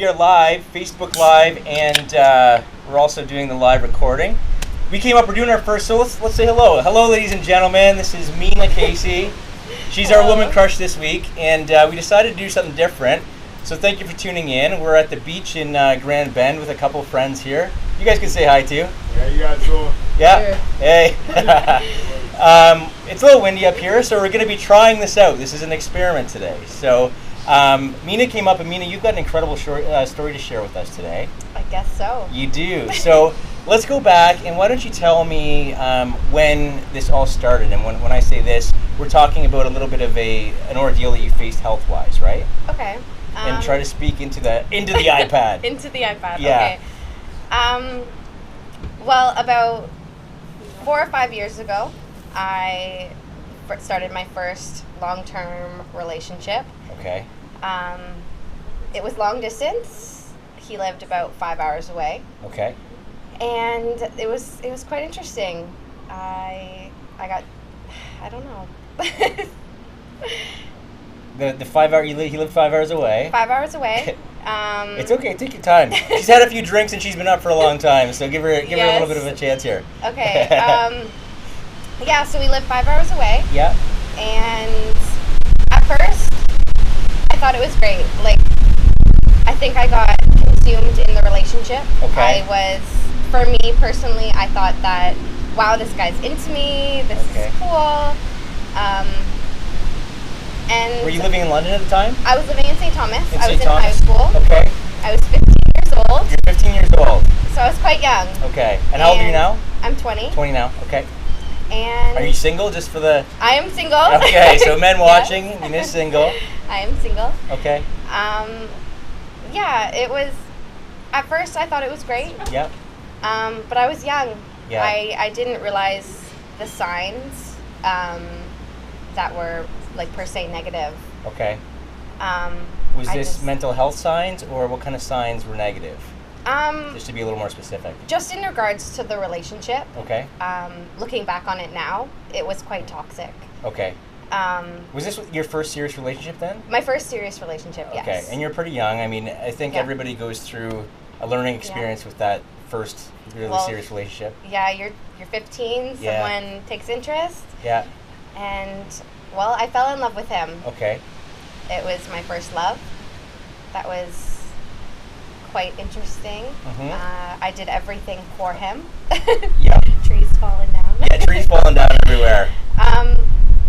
We are live, Facebook Live, and we're also doing the live recording. We're doing our first, so let's say hello. Hello, ladies and gentlemen. This is Mina Casey. She's Hello. our woman crush this week, and we decided to do something different. So thank you for tuning in. We're at the beach in Grand Bend with a couple of friends here. You guys can say hi too. Yeah, you guys go. Yeah. Hey. It's a little windy up here, so we're going to be trying this out. This is an experiment today. So Mina came up, and Mina, you've got an incredible story to share with us today. I guess so. You do. So let's go back, and why don't you tell me when this all started? And when I say this, we're talking about a little bit of an ordeal that you faced health-wise, right? Okay. And try to speak into the iPad. Into the iPad. Yeah. Okay. Well, about 4 or 5 years ago, I started my first long-term relationship. Okay. It was long distance. He lived about 5 hours away. Okay. And it was quite interesting. I don't know. The 5 hour he lived 5 hours away. 5 hours away. It's okay. Take your time. She's had a few drinks and she's been up for a long time, so give her a little bit of a chance here. Okay. Yeah. So we lived 5 hours away. Yeah. And at first, I thought it was great. Like, I think I got consumed in the relationship. Okay. For me personally, I thought that, wow, this guy's into me. This is cool. And were you living in London at the time? I was living in St. Thomas. I was St. in high Thomas? school. Okay. I was 15 years old. You're 15 years old. So I was quite young. Okay. And how old are you now? I'm 20. 20 now. Okay. And are you single? Just for the. I am single. Okay. So men watching, Yes. Mina's single. I am single. Okay. Yeah, it was. At first, I thought it was great. Yep. But I was young. Yeah. I didn't realize the signs that were like per se negative. Okay. Was this mental health signs, or what kind of signs were negative? Just to be a little more specific. Just in regards to the relationship. Okay. Looking back on it now, it was quite toxic. Okay. Was this your first serious relationship then? My first serious relationship, yes. Okay, and you're pretty young. I mean, I think everybody goes through a learning experience with that first really serious relationship. Yeah, you're 15, someone takes interest. Yeah. And, well, I fell in love with him. Okay. It was my first love. That was quite interesting. Mm-hmm. I did everything for him. Yeah. Trees falling down. Yeah, trees falling down everywhere.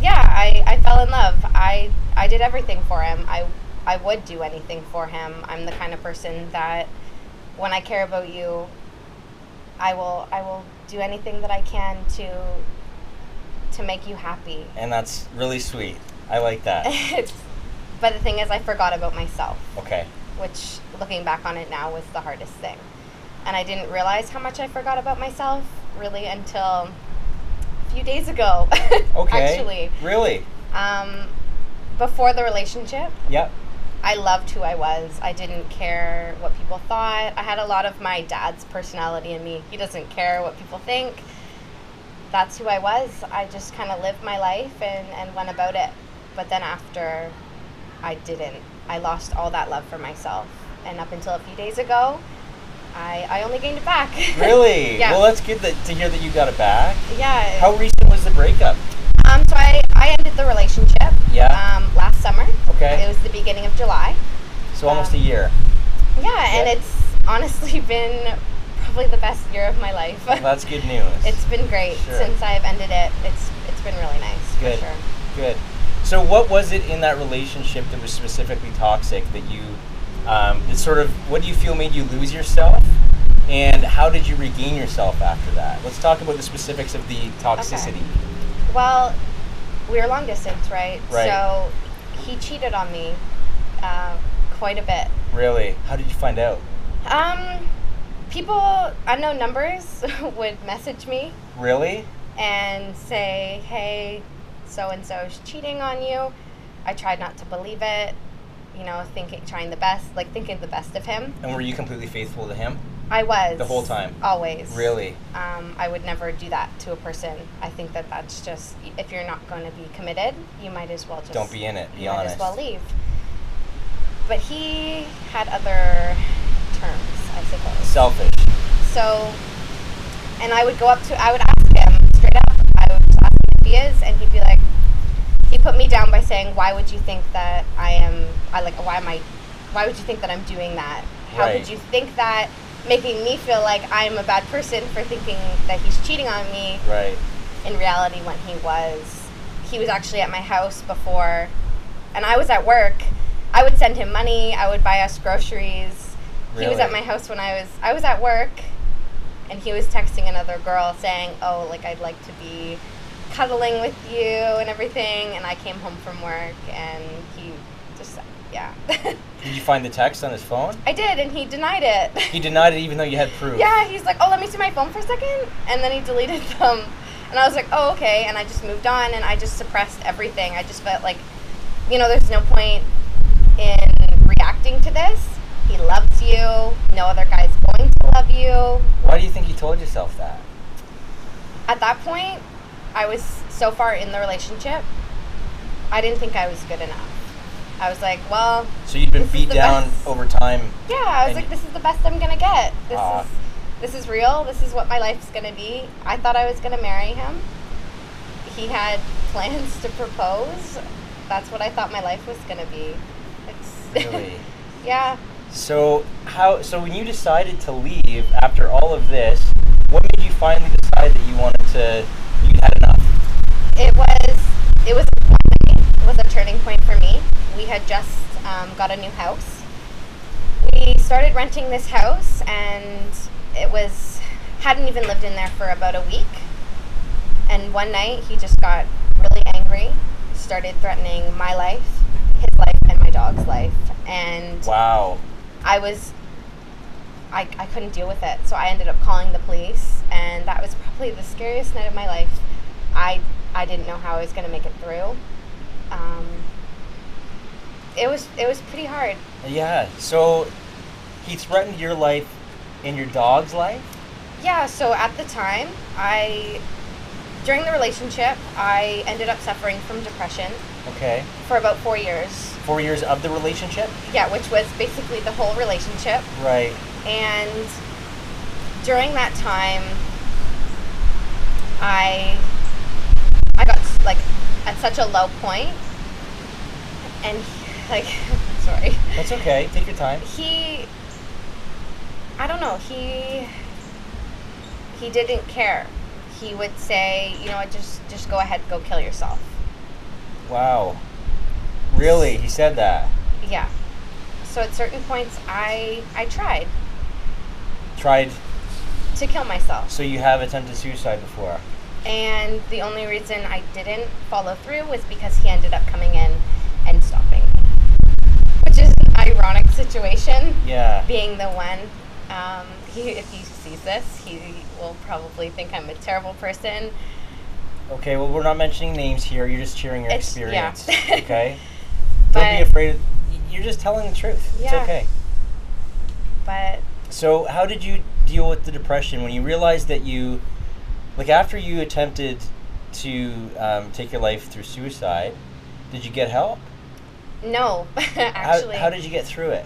Yeah, I fell in love. I did everything for him. I would do anything for him. I'm the kind of person that when I care about you, I will do anything that I can to make you happy. And that's really sweet. I like that. But the thing is, I forgot about myself. Okay. Which, looking back on it now, was the hardest thing. And I didn't realize how much I forgot about myself, really, until a few days ago. Okay. Actually. Really? Before the relationship. Yep. I loved who I was. I didn't care what people thought. I had a lot of my dad's personality in me. He doesn't care what people think. That's who I was. I just kind of lived my life and went about it. But then after, I didn't. I lost all that love for myself. And up until a few days ago, I only gained it back. Really? Yeah. Well, that's good to hear that you got it back. Yeah. How recent was the breakup? So I ended the relationship. Yeah. Last summer. Okay. It was the beginning of July. So almost a year. Yeah, and it's honestly been probably the best year of my life. Well, that's good news. It's been great. Sure. Since I've ended it. It's been really nice. Good. For sure. Good. So what was it in that relationship that was specifically toxic that you, what do you feel made you lose yourself? And how did you regain yourself after that? Let's talk about the specifics of the toxicity. Okay. Well, we were long distance, right? Right. So he cheated on me quite a bit. Really? How did you find out? People, unknown numbers, would message me. Really? And say, hey, so-and-so is cheating on you. I tried not to believe it, thinking the best of him. And were you completely faithful to him? I was. The whole time? Always. Really? I would never do that to a person. I think that's just, if you're not going to be committed, you might as well just... Don't be in it, be honest. Might as well leave. But he had other terms, I suppose. Selfish. So, and I would ask him straight up. I would just ask him if he is, and he'd be like, he put me down by saying, "Why would you think that why would you think that I'm doing that? How Right. could you think that?" Making me feel like I'm a bad person for thinking that he's cheating on me. Right. In reality, when he was actually at my house before, and I was at work. I would send him money. I would buy us groceries. Really? He was at my house when I was at work, and he was texting another girl saying, "Oh, like I'd like to be cuddling with you and everything." And I came home from work, and he just yeah. Did you find the text on his phone? I did, and he denied it. He denied it even though you had proof. Yeah, he's like, "Oh, let me see my phone for a second," and then he deleted them. And I was like, "Oh, okay," and I just moved on, and I just suppressed everything. I just felt like, there's no point in reacting to this. He loves you. No other guy's going to love you. Why do you think you told yourself that? At that point, I was so far in the relationship, I didn't think I was good enough. I was like, well... So you'd been this beat is the down best. over time? Yeah, I was like, this is the best I'm going to get. Aw. This is real. This is what my life's going to be. I thought I was going to marry him. He had plans to propose. That's what I thought my life was going to be. Really? Yeah. So when you decided to leave after all of this, what made you finally decide that you'd had enough? It was a turning point for me. We had just got a new house. We started renting this house, and hadn't even lived in there for about a week. And one night he just got really angry, started threatening my life, his life, and my dog's life. And Wow. I couldn't deal with it, so I ended up calling the police, and that was probably the scariest night of my life. I didn't know how I was going to make it through. It was pretty hard. Yeah. So he threatened your life and your dog's life? Yeah, so at the time, during the relationship, I ended up suffering from depression. Okay. For about 4 years. 4 years of the relationship? Yeah, which was basically the whole relationship. Right. And during that time, I got like at such a low point, and sorry. That's okay. Take your time. I don't know. He didn't care. He would say, just go ahead, go kill yourself. Wow. Really? He said that? Yeah. So at certain points, I tried. Tried? To kill myself. So you have attempted suicide before? And the only reason I didn't follow through was because he ended up coming in and stopping me. Which is an ironic situation. Yeah. Being the one. If he sees this, he will probably think I'm a terrible person. Okay, well, we're not mentioning names here. You're just sharing your experience. Yeah. Okay? Don't be afraid. You're just telling the truth. Yeah. It's okay. But... So how did you deal with the depression when you realized that after you attempted to take your life through suicide, did you get help? No, actually. How did you get through it?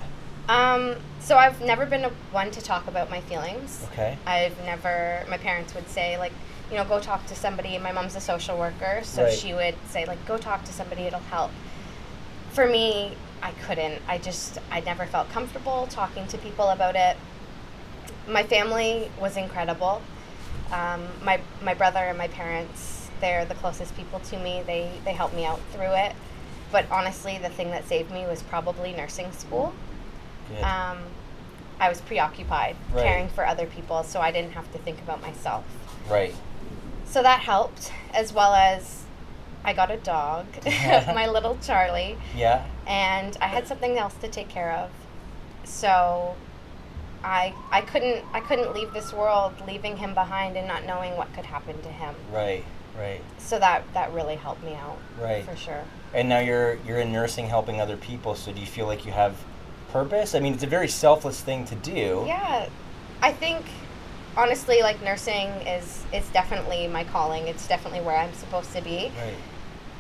So I've never been one to talk about my feelings. Okay. My parents would say, go talk to somebody. My mom's a social worker, so Right. she would say, go talk to somebody, it'll help. For me, I couldn't. I never felt comfortable talking to people about it. My family was incredible. My brother and my parents, they're the closest people to me. They helped me out through it. But honestly, the thing that saved me was probably nursing school. Good. I was preoccupied Right. caring for other people, so I didn't have to think about myself. Right. So that helped, as well as I got a dog, my little Charlie. Yeah. And I had something else to take care of. So I couldn't leave this world leaving him behind and not knowing what could happen to him. Right. Right. So that really helped me out. Right. For sure. And now you're in nursing, helping other people. So do you feel like you have purpose? I mean, it's a very selfless thing to do. Yeah, I think honestly, nursing is definitely my calling. It's definitely where I'm supposed to be. Right.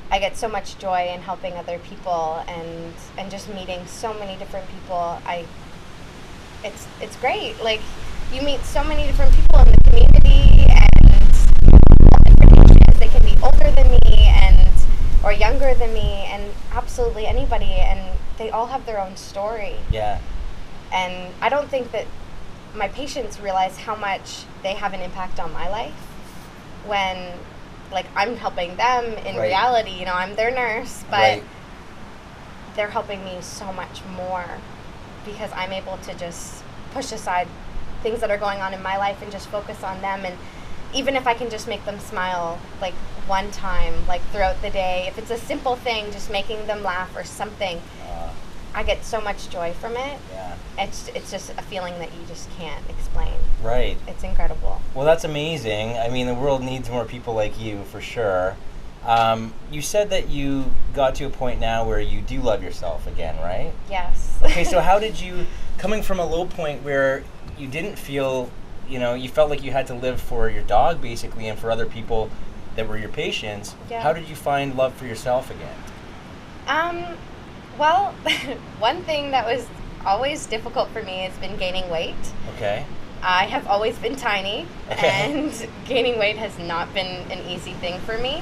I get so much joy in helping other people and just meeting so many different people. It's great. Like, you meet so many different people in the community, and all different ages. They can be older than me or younger than me, and absolutely anybody, and they all have their own story. Yeah. And I don't think that my patients realize how much they have an impact on my life when, like, I'm helping them in Right. reality. You know, I'm their nurse, but Right. they're helping me so much more because I'm able to just push aside things that are going on in my life and just focus on them. And even if I can just make them smile, like, one time, like, throughout the day, if it's a simple thing, just making them laugh or something, I get so much joy from it. Yeah. It's just a feeling that you just can't explain. Right. It's incredible. Well, that's amazing. I mean, the world needs more people like you, for sure. You said that you got to a point now where you do love yourself again, right? Yes. Okay, so how did you, coming from a low point where you didn't feel, you felt like you had to live for your dog, basically, and for other people that were your patients, Yeah. how did you find love for yourself again? Well, one thing that was always difficult for me has been gaining weight. Okay. I have always been tiny, Okay. and gaining weight has not been an easy thing for me.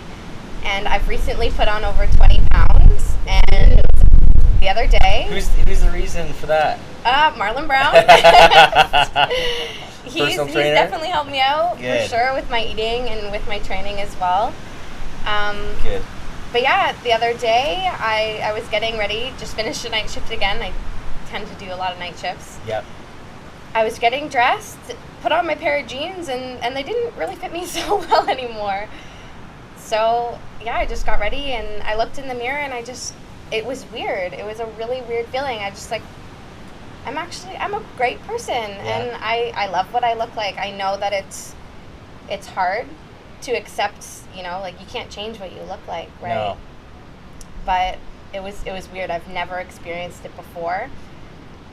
And I've recently put on over 20 pounds, and the other day... Who's the reason for that? Marlon Brown. He's trainer? definitely helped me out, Good. for sure, with my eating and with my training as well. Good. But yeah, the other day, I was getting ready, just finished a night shift again. I tend to do a lot of night shifts. Yep. I was getting dressed, put on my pair of jeans, and they didn't really fit me so well anymore. So yeah, I just got ready, and I looked in the mirror, and it was weird. It was a really weird feeling. I just, like, I'm a great person, and I love what I look like. I know that it's hard to accept, like, you can't change what you look like, right? No. But it was weird. I've never experienced it before,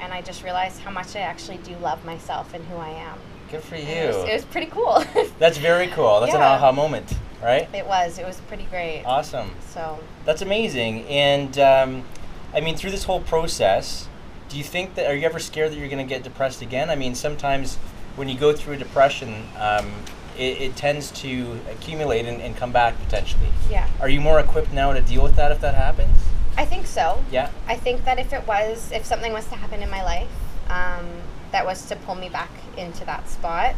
and I just realized how much I actually do love myself and who I am. Good for you. It was pretty cool. That's very cool. That's an Yeah. aha moment, right? It was pretty great. Awesome. So That's amazing. And I mean, through this whole process, do you think are you ever scared that you're going to get depressed again? I mean, sometimes when you go through a depression, it tends to accumulate and come back potentially. yeah, Are you more equipped now to deal with that if that happens? I think so. Yeah. I think that if something was to happen in my life, that was to pull me back into that spot,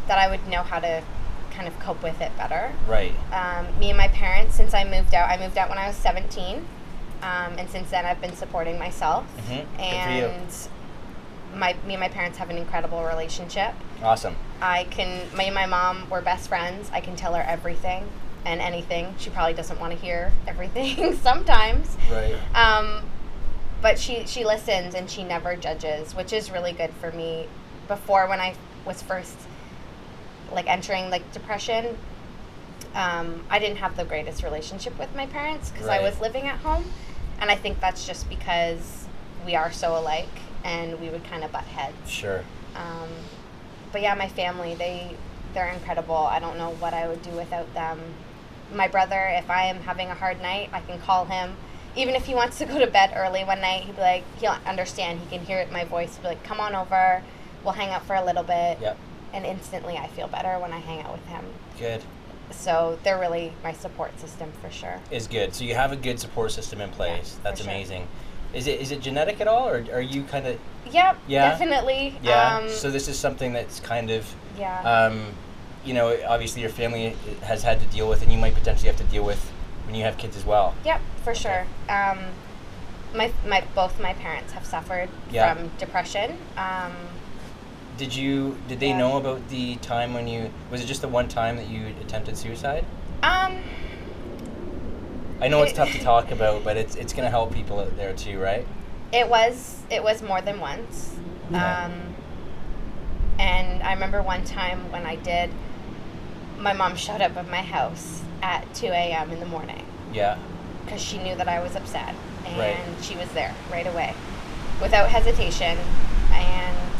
that I would know how to kind of cope with it better. Right. Me and my parents, since I moved out when I was 17, and since then I've been supporting myself. Mm-hmm. And Good for me and my parents have an incredible relationship. you. Awesome. Me and my mom were best friends. I can tell her everything and anything. She probably doesn't want to hear everything sometimes. Right. But she listens, and she never judges, which is really good for me. Before, when I was first, like, entering, like, depression, I didn't have the greatest relationship with my parents because I Right. was living at home. And I think that's just because we are so alike, and we would kind of butt heads. Sure. But yeah, my family, they're incredible. I don't know what I would do without them. My brother, if I am having a hard night, I can call him. Even if he wants to go to bed early one night, he'll understand. He can hear it in my voice. He'll be like, come on over. We'll hang out for a little bit. Yep. And instantly I feel better when I hang out with him. Good. So they're really my support system for sure. Is good. So you have a good support system in place. Yeah, That's for sure. Amazing. Is it genetic at all, or are you kind of? Yep, Yeah? definitely. Yeah. So this is something that's kind of, Yeah. Obviously your family has had to deal with, and you might potentially have to deal with when you have kids as well. Yep, for Okay. sure. Both my parents have suffered Yeah. from depression. Did they Yeah. know about the time when was it just the one time that you attempted suicide? I know it's tough to talk about, but it's going to help people out there too, right? It was more than once. Okay. And I remember one time when I did, my mom showed up at my house at 2 a.m. in the morning Yeah. because she knew that I was upset. And Right. she was there right away without hesitation. And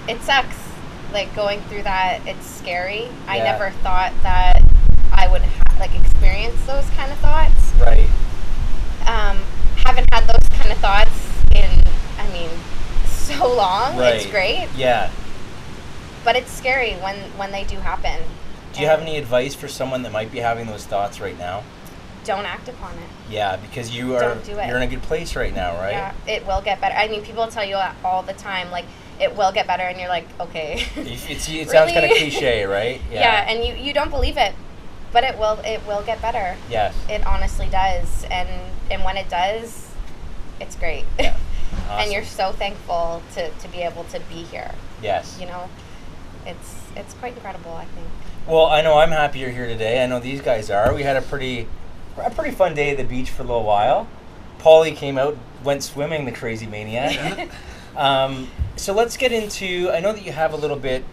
it sucks, like, going through that. It's scary. I Yeah. never thought that I would like experience those kind of thoughts. Right. Haven't had those kind of thoughts in, I mean, so long. Right. It's great. Yeah. But it's scary when they do happen. Do you have any advice for someone that might be having those thoughts right now? Don't act upon it. Yeah, because Don't do it. you're in a good place right now, right? Yeah, it will get better. I mean, people tell you all the time, like, it will get better, and you're like, okay. It sounds Really? kind of cliche, right? Yeah, and you don't believe it, but it will get better. Yes. It honestly does, and when it does, it's great. Yeah. Awesome. And you're so thankful to be able to be here. Yes. You know, it's quite incredible, I think. Well, I know I'm happy you're here today. I know these guys are. We had a pretty fun day at the beach for a little while. Paulie came out, went swimming, the crazy maniac. So let's get into, I know that you have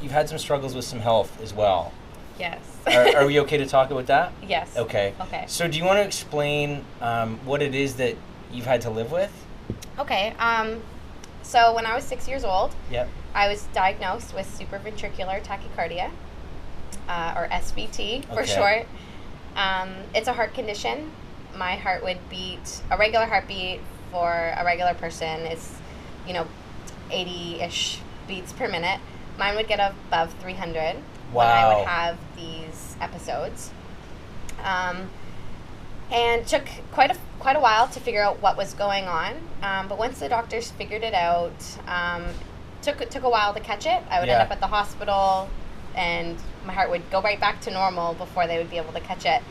you've had some struggles with some health as well. Yes. Are we okay to talk about that? Yes. Okay. Okay. So do you want to explain what it is that you've had to live with? Okay. So when I was 6 years old, Yep. I was diagnosed with supraventricular tachycardia, or SVT for Okay. short. It's a heart condition. My heart would beat, a regular heartbeat for a regular person is, 80-ish beats per minute. Mine would get above 300 when I Wow. would have these episodes. And took quite a while to figure out what was going on. But once the doctors figured it out, took a while to catch it. I would end Yeah. up at the hospital, and my heart would go right back to normal before they would be able to catch it.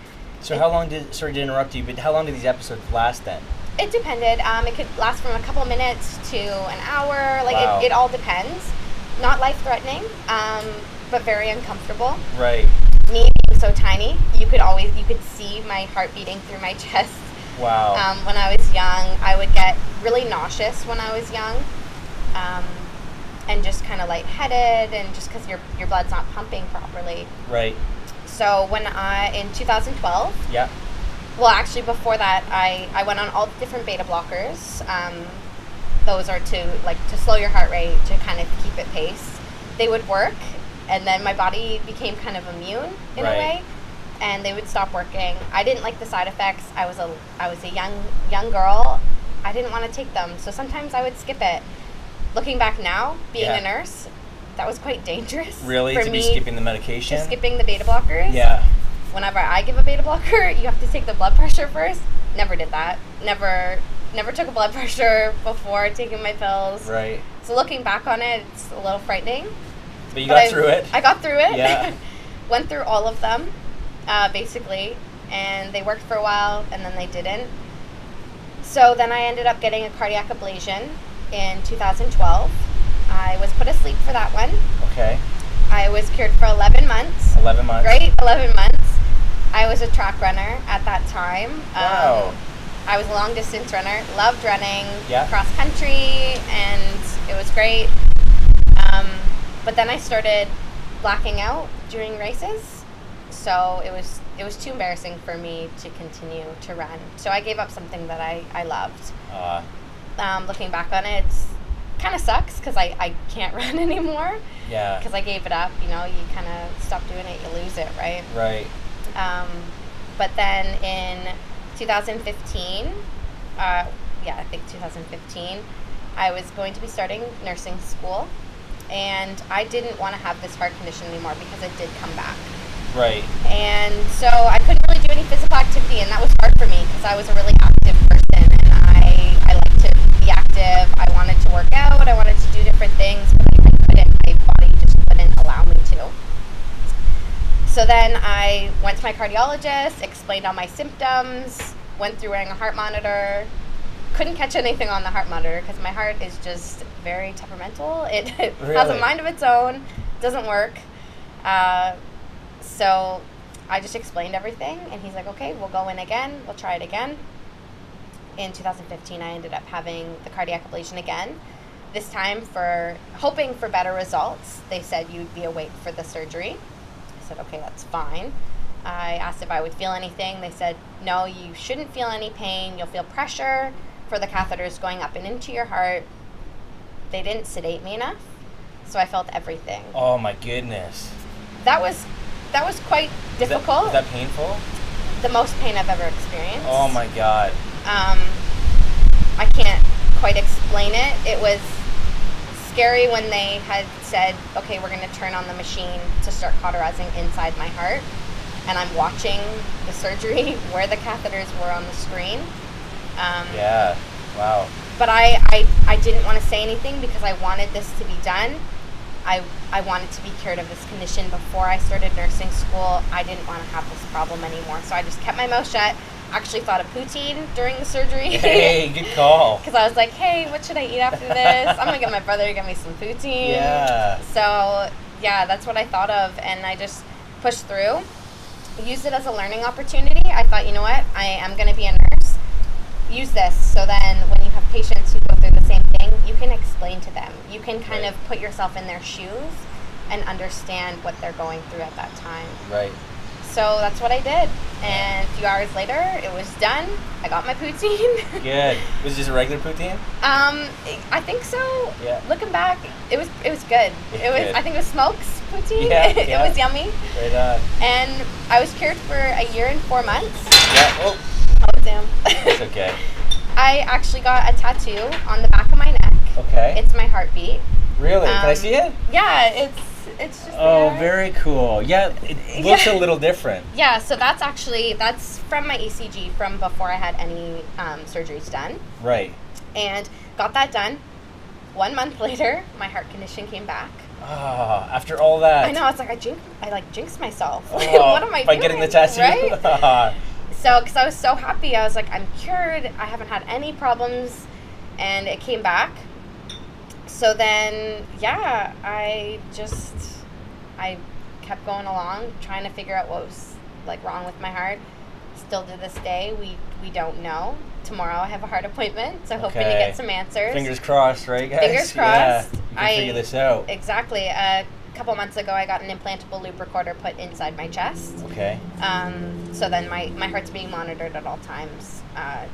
So how long sorry to interrupt you, but how long did these episodes last then? It depended. It could last from a couple minutes to an hour. Like, Wow. it all depends. Not life-threatening, but very uncomfortable. Right. Me being so tiny, you could see my heart beating through my chest. Wow. When I was young, I would get really nauseous when I was young, and just kind of lightheaded, and just because your blood's not pumping properly. Right. So in 2012, Yeah. well, actually before that, I went on all the different beta blockers. Those are to slow your heart rate, to kind of keep it pace. They would work, and then my body became kind of immune in a Right. way, and they would stop working. I didn't like the side effects. I was a young girl. I didn't want to take them, so sometimes I would skip it. Looking back now, being Yeah. a nurse, that was quite dangerous. Really? for To me, be skipping the medication? to skipping the beta blockers. Yeah. Whenever I give a beta blocker, you have to take the blood pressure first. Never did that. Never took a blood pressure before taking my pills. Right. So looking back on it, it's a little frightening. But you But got through it. I got through it. Yeah. Went through all of them, basically, and they worked for a while, and then they didn't. So then I ended up getting a cardiac ablation in 2012. I was put asleep for that one. Okay. I was cured for 11 months. 11 months. Great, 11 months. I was a track runner at that time. Wow. I was a long distance runner, loved running, Yeah. cross country, and it was great. But then I started blacking out during races, so it was too embarrassing for me to continue to run. So I gave up something that I loved. Looking back on it, it's kind of sucks because I can't run anymore Yeah. because I gave it up. You kind of stop doing it, you lose it, right? Right. But then in 2015, I think 2015, I was going to be starting nursing school, and I didn't want to have this heart condition anymore because it did come back. Right. And so I couldn't really do any physical activity, and that was hard for me because I was a really active person, and I like to be active. I wanted to work out. I wanted to do different things, but I couldn't. My body just wouldn't allow me to. So then I went to my cardiologist, explained all my symptoms, went through wearing a heart monitor. Couldn't catch anything on the heart monitor because my heart is just very temperamental. It has a Really? mind of its own, doesn't work. So I just explained everything, and he's like, okay, we'll go in again. We'll try it again. In 2015, I ended up having the cardiac ablation again. This time, hoping for better results, they said you'd be awake for the surgery. I said, okay, that's fine. I asked if I would feel anything. They said, no, you shouldn't feel any pain. You'll feel pressure for the catheters going up and into your heart. They didn't sedate me enough, so I felt everything. Oh my goodness. That was quite difficult. Was that painful? the most pain I've ever experienced. Oh my God. I can't quite explain it. It was scary when they had said, okay, we're going to turn on the machine to start cauterizing inside my heart. And I'm watching the surgery where the catheters were on the screen. Yeah. Wow. But I didn't want to say anything because I wanted this to be done. I wanted to be cured of this condition before I started nursing school. I didn't want to have this problem anymore. So I just kept my mouth shut. Actually thought of poutine during the surgery. Hey, good call. Because I was like, hey, what should I eat after this? I'm going to get my brother to get me some poutine. Yeah. So, yeah, that's what I thought of. And I just pushed through. Used it as a learning opportunity. I thought, you know what? I am going to be a nurse. Use this so then when you have patients who go through the same thing, you can explain to them. You can kind of put yourself in their shoes and understand what they're going through at that time. Right. So that's what I did. And a few hours later, it was done. I got my poutine. Good. Was it just a regular poutine? I think so. Yeah. Looking back, it was good. It was. Good. I think it was Smokes poutine. Yeah, It was yummy. Right on. And I was cured for a year and 4 months. Yeah. Oh. Oh damn. It's okay. I actually got a tattoo on the back of my neck. Okay. It's my heartbeat. Really? Can I see it? Yeah, it's just Oh, there. very cool. Yeah, it looks a little different. Yeah, so that's from my ECG from before I had any surgeries done. Right. And got that done. 1 month later, my heart condition came back. Ah, after all that. I know, it's like I jinxed myself. Oh, What am I by doing? getting the tattoo? Right? So, because I was so happy, I was like, I'm cured. I haven't had any problems, and it came back. So then, yeah, I kept going along, trying to figure out what was like wrong with my heart. Still to this day, we don't know. Tomorrow I have a heart appointment, so hoping to get some answers. Fingers crossed, right, guys? Fingers crossed. Yeah, you can figure this out. Exactly. A couple months ago, I got an implantable loop recorder put inside my chest. Okay. So then my heart's being monitored at all times,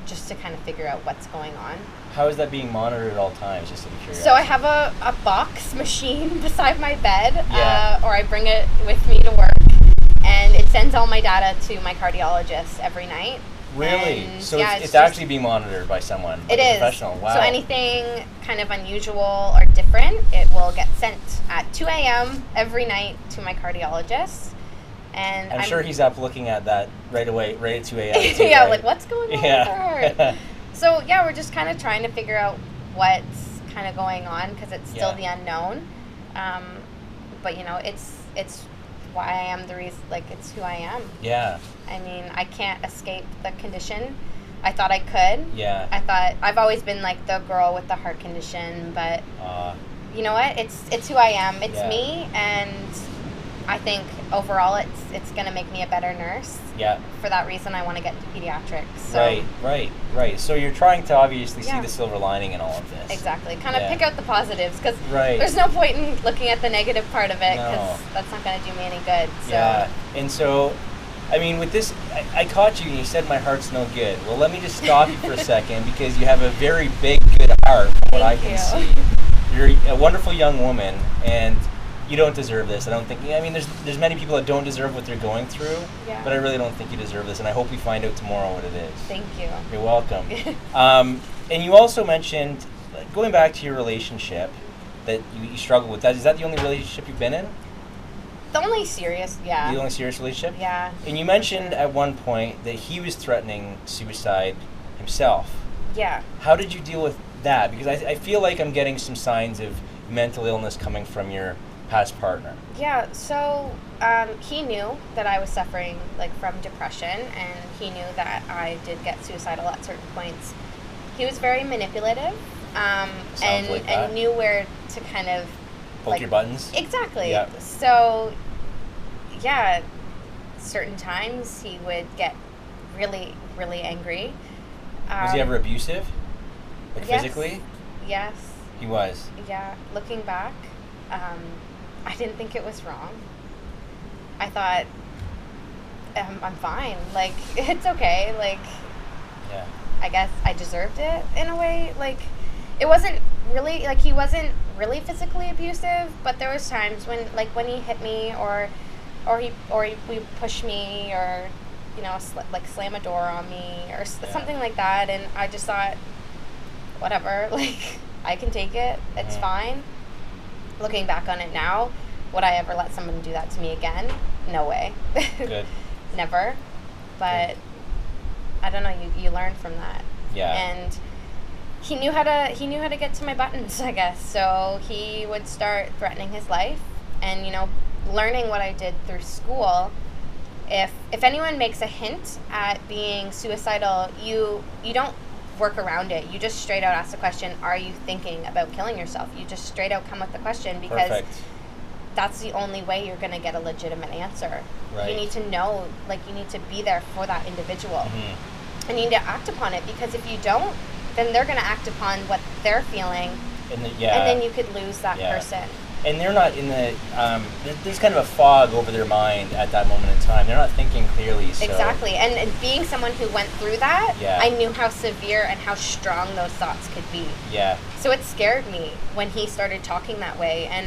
just to kind of figure out what's going on. How is that being monitored at all times, just to be curious? So I have a box machine beside my bed, Yeah. or I bring it with me to work, and it sends all my data to my cardiologist every night. Really? And So yeah, it's just- actually being monitored by someone, like It a is. professional. Wow. So anything kind of unusual or different, it will get sent at 2 a.m. every night to my cardiologist. And I'm sure he's up looking at that right away, right at 2 a.m. too, yeah, right? like what's going on Yeah. with her? So yeah, we're just kind of trying to figure out what's kind of going on because it's still the unknown. But you know, it's why I am the reason. Like it's who I am. Yeah. I mean, I can't escape the condition. I thought I could. Yeah. I thought I've always been like the girl with the heart condition, but you know what? It's who I am. It's me, and I think overall it's gonna make me a better nurse. Yeah. For that reason, I want to get into pediatrics. So Right. So you're trying to obviously see the silver lining in all of this. Exactly. Kind of pick out the positives because Right. there's no point in looking at the negative part of it because No. that's not going to do me any good. So. Yeah. And so, I mean, with this, I caught you and you said my heart's no good. Well, let me just stop you for a second because you have a very big, good heart from what I can see. You're a wonderful young woman and you don't deserve this. I don't think. I mean, there's many people that don't deserve what they're going through, but I really don't think you deserve this. And I hope we find out tomorrow what it is. Thank you. You're welcome. And you also mentioned, going back to your relationship that you struggle with. Is that the only relationship you've been in? The only serious, The only serious relationship? Yeah. And you mentioned at one point that he was threatening suicide himself. Yeah. How did you deal with that? Because I feel like I'm getting some signs of mental illness coming from your past partner. Yeah, so he knew that I was suffering like from depression, and he knew that I did get suicidal at certain points. He was very manipulative, and knew where to kind of poke your buttons. Exactly. Yeah. So, yeah, certain times he would get really, really angry. Was he ever abusive? Like yes, physically? Yes. He was. Yeah. Looking back, I didn't think it was wrong. I thought, I'm fine. Like, it's okay. Like, yeah. I guess I deserved it in a way. Like, it wasn't really, like, he wasn't really physically abusive, but there was times when, like, when he hit me or he would push me or you know, like slam a door on me or something like that. And I just thought, whatever, like, I can take it. It's fine. Looking back on it now, would I ever let someone do that to me again? No way. Good. Never. But Good. I don't know, you learn from that. Yeah. And he knew how to get to my buttons, I guess. So he would start threatening his life, and, you know, learning what I did through school. If anyone makes a hint at being suicidal, you don't work around it. You just straight out ask the question, are you thinking about killing yourself? You just straight out come with the question, because Perfect. that's the only way you're going to get a legitimate answer. Right. You need to know, like, you need to be there for that individual. And you need to act upon it, because if you don't, then they're going to act upon what they're feeling, and then you could lose that person. And they're not in the, there's kind of a fog over their mind at that moment in time. They're not thinking clearly. So. Exactly. And being someone who went through that, Yeah. I knew how severe and how strong those thoughts could be. Yeah. So it scared me when he started talking that way. And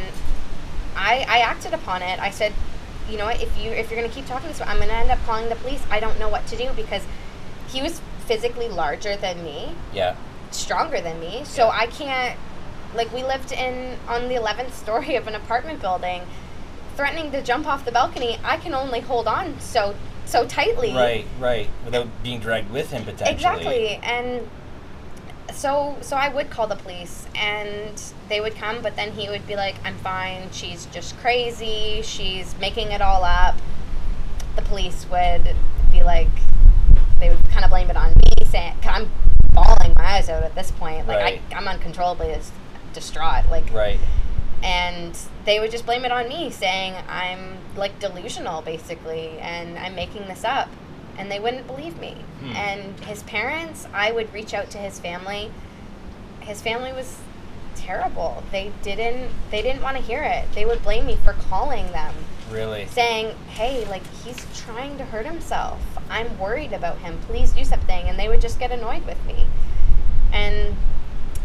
I acted upon it. I said, you know what, if you're going to keep talking this way, I'm going to end up calling the police. I don't know what to do, because he was physically larger than me. Yeah. Stronger than me. So I can't, like, we lived on the 11th story of an apartment building, threatening to jump off the balcony. I can only hold on so tightly. Right. Without being dragged with him, potentially. Exactly. And so I would call the police, and they would come, but then he would be like, I'm fine, she's just crazy, she's making it all up. The police would be like, they would kind of blame it on me, saying, I'm bawling my eyes out at this point. Like, I'm uncontrollably distraught. Like, right. And they would just blame it on me, saying I'm, like, delusional, basically, and I'm making this up. And they wouldn't believe me. And his parents, I would reach out to his family. His family was terrible. They didn't want to hear it. They would blame me for calling them. Really? Saying, hey, like, he's trying to hurt himself. I'm worried about him. Please do something. And they would just get annoyed with me. And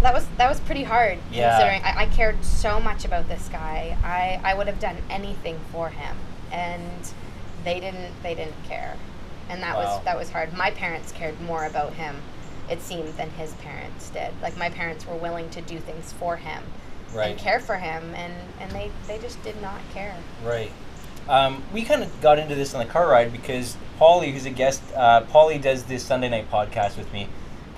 that was pretty hard, considering I cared so much about this guy. I would have done anything for him. And they didn't care. And that was hard. My parents cared more about him, it seemed, than his parents did. Like, my parents were willing to do things for him and care for him, and they just did not care. Right. We kind of got into this on the car ride because Paulie, who's a guest, Paulie does this Sunday night podcast with me.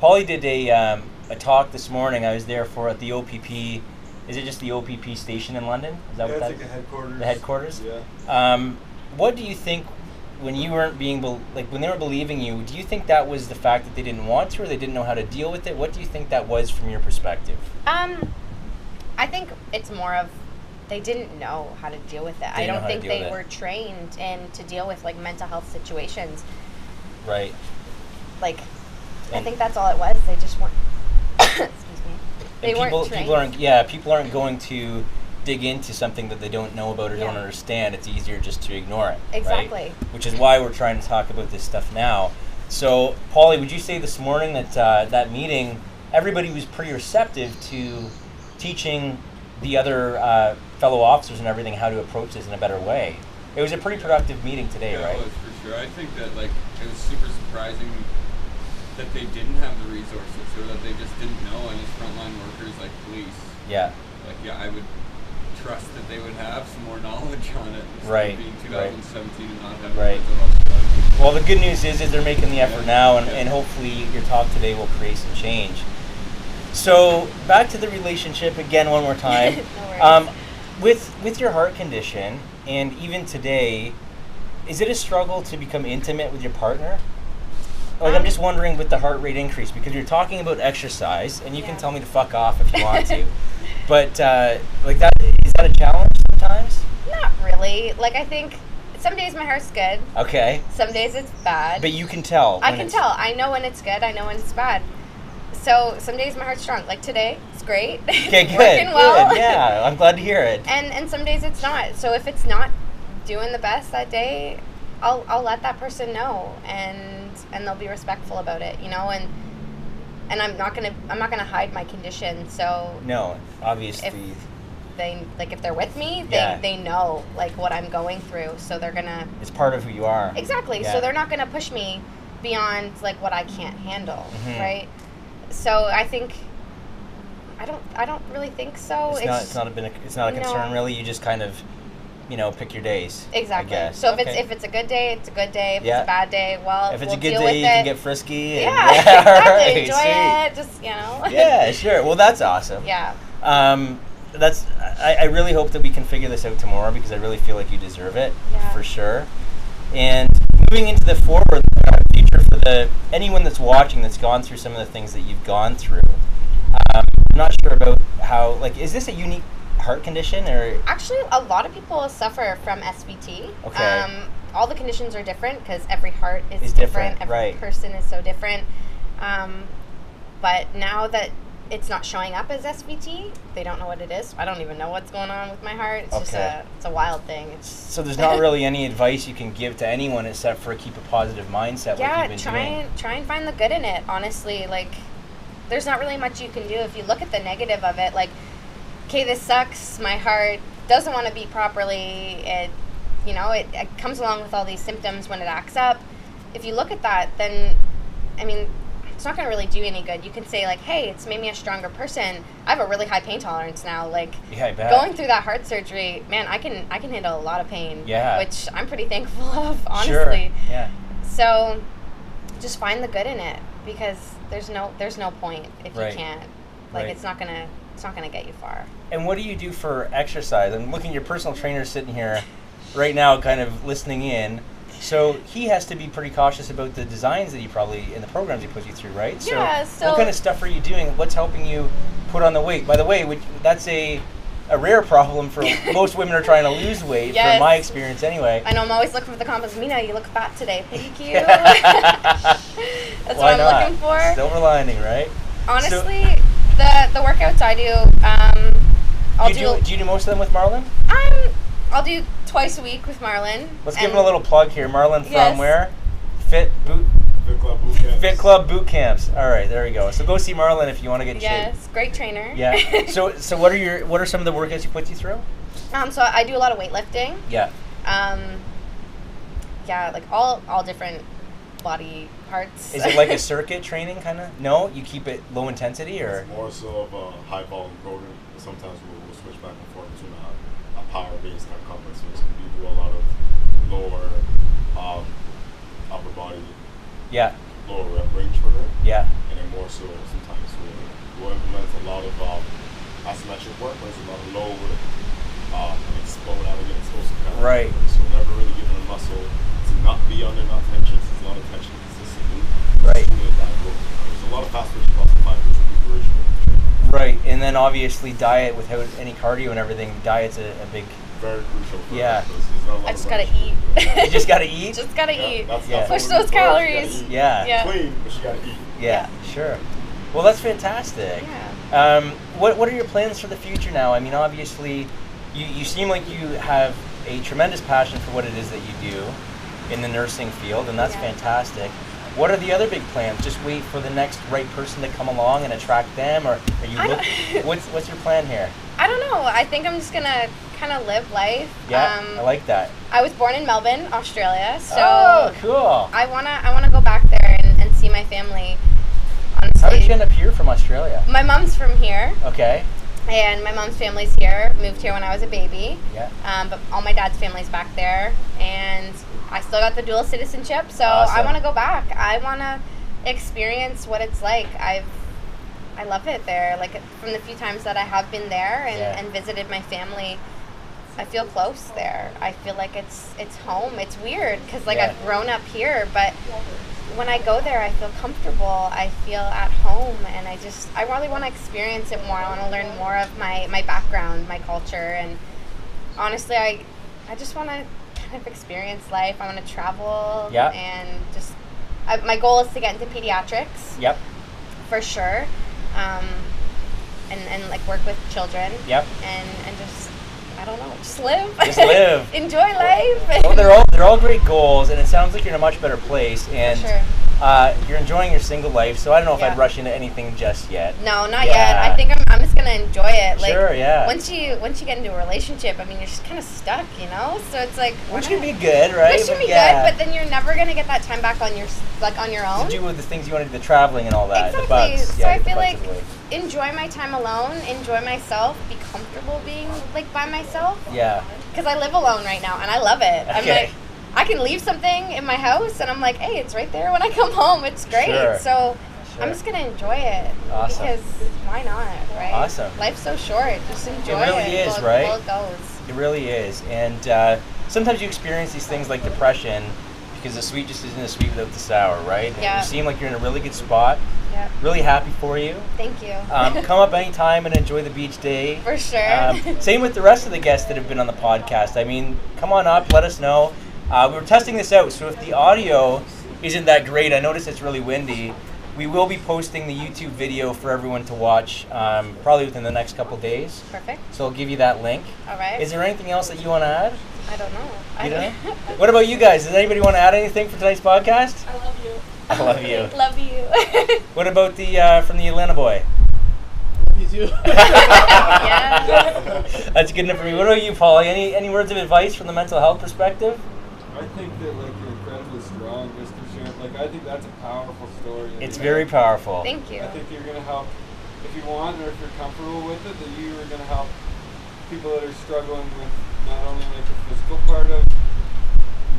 Paulie did a talk this morning. I was there for at the OPP. Is it just the OPP station in London? Is that what that? It's like the headquarters. The headquarters. Yeah. What do you think when you weren't being when they were believing you? Do you think that was the fact that they didn't want to, or they didn't know how to deal with it? What do you think that was from your perspective? I think it's more of they didn't know how to deal with it. I don't think they were trained to deal with, like, mental health situations. Right. Like, I think that's all it was. They just weren't. Excuse me. They weren't trained. People aren't going to dig into something that they don't know about or don't understand. It's easier just to ignore it. Exactly. Right? Which is why we're trying to talk about this stuff now. So, Paulie, would you say this morning that that meeting, everybody was pretty receptive to teaching the other fellow officers and everything how to approach this in a better way? It was a pretty productive meeting today, right? Yeah, it was, for sure. I think that, like, it was super surprising that they didn't have the resources, or that they just didn't know, and as frontline workers like police. Yeah. Like, I would trust that they would have some more knowledge on it instead of being 2017 and not having mental health strategies. Well, the good news is they're making the effort now, and hopefully your talk today will create some change. So, back to the relationship again one more time. No worries. With your heart condition, and even today, is it a struggle to become intimate with your partner? Like, I'm just wondering with the heart rate increase, because you're talking about exercise, and you can tell me to fuck off if you want to. But, like, is that a challenge sometimes? Not really. Like, I think some days my heart's good. Okay. Some days it's bad. But you can tell. I can tell. I know when it's good. I know when it's bad. So some days my heart's strong. Like today, it's great. Okay, good. Working well. Good. Yeah, I'm glad to hear it. And some days it's not. So if it's not doing the best that day, I'll let that person know, and they'll be respectful about it, you know, and I'm not gonna hide my condition. So no, obviously. they like if they're with me, Yeah. they know like what I'm going through, so they're gonna It's part of who you are. exactly. Yeah. So they're not gonna push me beyond like what I can't handle, Mhm. right? So I think I don't really think so. It's not a concern No. really. You just kind of, pick your days. Exactly. I guess. So Okay. if it's a good day, it's a good day. If Yeah. it's a bad day, well, If it's we'll a good deal day, with you it. can get frisky. And, Yeah, all exactly. right, Enjoy sweet. it. Just Yeah, sure. Well, that's awesome. Yeah. I really hope that we can figure this out tomorrow because I really feel like you deserve it Yeah. for sure. And moving into the forward future for anyone that's watching that's gone through some of the things that you've gone through. I'm not sure about how is this a unique heart condition or Actually, a lot of people suffer from SVT. Okay. All the conditions are different because every heart is It's different. different, Every right. person is so different. But now that it's not showing up as SVT, they don't know what it is. I don't even know what's going on with my heart. It's just Okay. it's a wild thing. It's so there's not really any advice you can give to anyone except for keep a positive mindset like you've been doing. try and find the good in it. Honestly, there's not really much you can do if you look at the negative of it. Like, okay, this sucks. My heart doesn't want to beat properly. It comes along with all these symptoms when it acts up. If you look at that, then, I mean, it's not going to really do you any good. You can say, like, hey, it's made me a stronger person. I have a really high pain tolerance now. Like, Yeah, I bet. going through that heart surgery, man, I can handle a lot of pain. Yeah. Which I'm pretty thankful of, honestly. Sure. Yeah. So, just find the good in it because there's no point if Right. you can't. Right. It's not gonna get you far. And what do you do for exercise? I'm looking at your personal trainer sitting here right now, kind of listening in. So he has to be pretty cautious about the designs that he probably in the programs he puts you through, right? Yeah, so- what kind of stuff are you doing? What's helping you put on the weight? By the way, that's a rare problem for most women are trying to lose weight. Yes. From my experience, anyway. I know I'm always looking for the comments. Mina, you look fat today. Thank you. That's Why what I'm not? looking for. Silver lining, right? Honestly, the workouts I do, Do you do most of them with Marlon? I'll do twice a week with Marlon. Let's give him a little plug here. Marlon from Yes. where? Fit Club Boot Camps. Fit Club Boot Camps. All right, there we go. So go see Marlon if you want to get in shape. Yes, great trainer. Yeah. So what are some of the workouts he puts you through? So I do a lot of weightlifting. Yeah. Yeah, like all different body parts. Is it like a circuit training kind of? No, you keep it low intensity or? It's more so of a high volume program. Sometimes we'll switch back and forth between a power based type complex. So we do a lot of lower upper body, Yeah. lower rep range for it. Yeah. And then more so sometimes we'll implement a lot of asymmetric work, but it's a lot of load and explode out of it, explosive kind of Right. work. So never really giving the muscle to not be under enough tension. There's a lot of tension consistently. Right. There's a lot of fast twitch muscle fibers recuperation. Right, and then obviously diet without any cardio and everything. Diet's a big. Very crucial. For Yeah. us, 'cause there's not a lot I of just gotta running eat. to do. You just gotta eat. Just gotta Yeah, eat. that's Yeah. what Push we those do. You gotta calories. eat. Yeah. Yeah. Clean, but you gotta eat. Yeah. Sure. Well, that's fantastic. Yeah. What are your plans for the future now? I mean, obviously, you seem like you have a tremendous passion for what it is that you do in the nursing field, and that's Yeah. fantastic. What are the other big plans? Just wait for the next right person to come along and attract them, or are you? What's your plan here? I don't know. I think I'm just gonna kind of live life. Yeah, I like that. I was born in Melbourne, Australia, so Oh, cool. I wanna go back there and see my family. Honestly, How did you end up here from Australia? my mom's from here, Okay. and my mom's family's here. Moved here when I was a baby. Yeah. But all my dad's family's back there, and I still got the dual citizenship. So I Awesome. want to go back. I want to experience what it's like. I love it there. Like from the few times that I have been there and visited my family, I feel close there. I feel like it's home. It's weird because Yeah. I've grown up here, but when I go there, I feel comfortable. I feel at home, and I really want to experience it more. I want to learn more of my background, my culture, and honestly, I just want to kind of experience life. I want to travel, Yeah. and my goal is to get into pediatrics Yep. for sure, and like work with children, Yep. and just I don't know, just live, Just live. enjoy life. Well, they're all great goals, and it sounds like you're in a much better place. And For sure. you're enjoying your single life, so I don't know if Yeah. I'd rush into anything just yet. No, not Yeah. yet. I think I'm just gonna enjoy it. Like, Sure, yeah. Once you get into a relationship, I mean, you're just kind of stuck, you know. So it's like, Which why can not? be good, right? Which can be yeah. good, but then you're never gonna get that time back on your own. To do with the things you wanted, the traveling and all that, Exactly. the bugs. So Yeah, I get the feel bugs like out of the way. enjoy my time alone, enjoy myself, be comfortable being like by myself. Yeah. Because I live alone right now and I love it. I'm Okay. like, I can leave something in my house and I'm like, hey, it's right there when I come home. It's great. Sure. So Sure. I'm just gonna enjoy it. Awesome. Because why not, right? Awesome. Life's so short. Just enjoy it. really is, while, right? While it goes. It really is. And sometimes you experience these things like depression because the sweet just isn't as sweet without the sour, right? And Yeah. you seem like you're in a really good spot. Yeah. Really happy for you. Thank you. Come up anytime and enjoy the beach day. For sure. Same with the rest of the guests that have been on the podcast. I mean, come on up, let us know. We were testing this out, so if the audio isn't that great, I noticed it's really windy. We will be posting the YouTube video for everyone to watch probably within the next couple days. Perfect. So I'll give you that link. All right. Is there anything else that you want to add? I don't know. You know? What about you guys? Does anybody want to add anything for tonight's podcast? I love you. I love you. Love you. What about the from the Atlanta boy? You too. Yeah. That's good enough for me. What about you, Paulie? Any words of advice from the mental health perspective? I think that like you're incredibly strong, Mr. Sharon. Like I think that's a powerful story. It's very powerful. Thank you. I think you're gonna help if you want or if you're comfortable with it. That you are gonna help people that are struggling with not only like the physical part of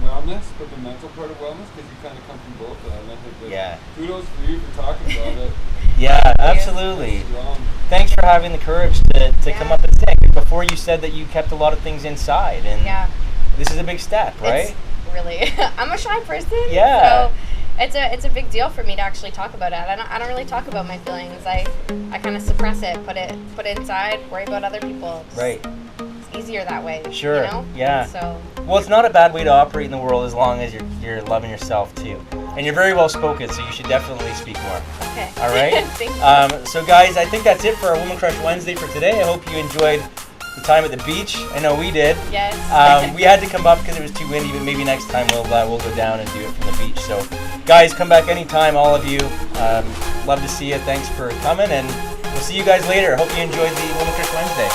wellness, but the mental part of wellness, because you kind of come from both of that. And I think that Yeah. kudos for you for talking about it. Yeah, absolutely. Strong. Thanks for having the courage to Yeah. come up and say it. Before you said that you kept a lot of things inside, and Yeah. this is a big step, right? It's really. I'm a shy person. Yeah. So it's a big deal for me to actually talk about it. I don't really talk about my feelings. I kind of suppress it, put it inside, worry about other people. Right. It's easier that way. Sure, You know? yeah. So Well, it's not a bad way to operate in the world as long as you're loving yourself too. And you're very well spoken, so you should definitely speak more. okay. All right. Thank you. So guys, I think that's it for our Woman Crush Wednesday for today. I hope you enjoyed the time at the beach. I know we did. Yes. We had to come up because it was too windy, but maybe next time we'll go down and do it from the beach. So, guys, come back anytime, all of you. Love to see you. Thanks for coming, and we'll see you guys later. Hope you enjoyed the Woman Crush Wednesday.